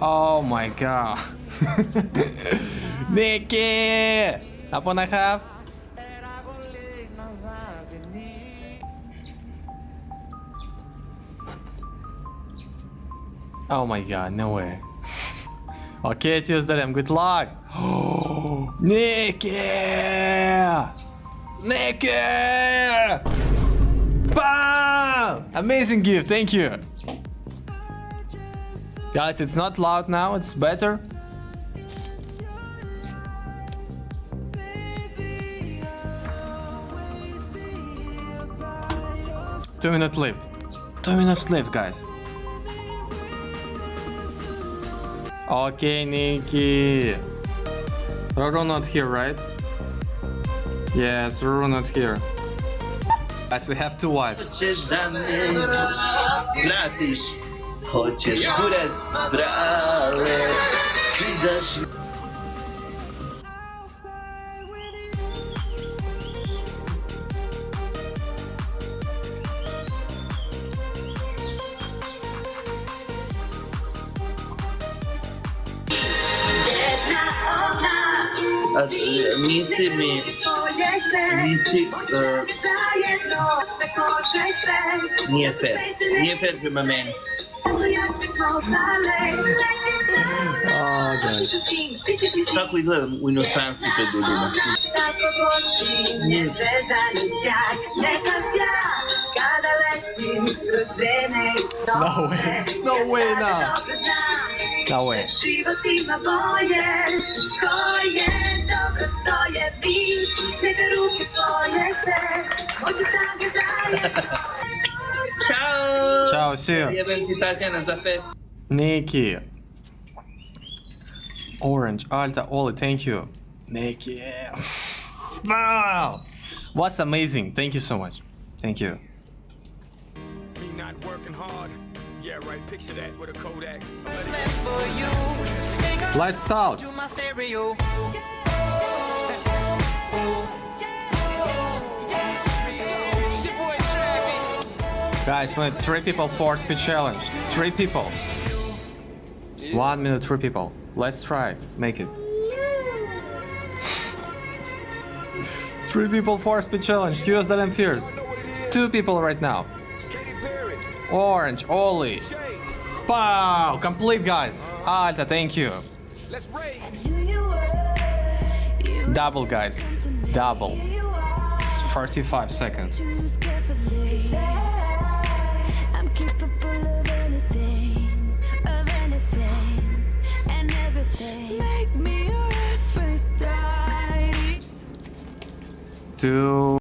Oh my god นิกกี้ขอบคุณนะครับ Oh my god, no way. Okay, Tuesday, good luck. Nikki! Nikki! Bam! Amazing gift, thank you. Guys, it's not loud now, it's better. Two minutes left. 2 minutes left, guys. Okay, Nikki. Roro not here, right? Yes, Roro not here. Guys, we have two wives. Хочеш да ме вратиш, хочеш курец, брале, ти даш Nisi mi, nije fair prema meni. Oh, guys. Tako izgledam u inostranstvu pred ljudima. No way, it's no way now. No way. Ciao! Ciao, see you. Jebem ti Tatjana za fest. Nikki. Orange, Alta, Oli, thank you. Nikki. Wow. What's amazing. Thank you so much. Thank you. Me not working hard. Yeah, right. Picture that with a Kodak. Lights out. Guys, we need 3 people for speed challenge. 3 people. 1 minute, 3 people. Let's try. Make it. 3 people for speed challenge. Use that and fierce. 2 people right now. Orange, Oli. Wow, complete, guys. Alta, thank you. Double, guys. Double. It's 45 seconds. Two.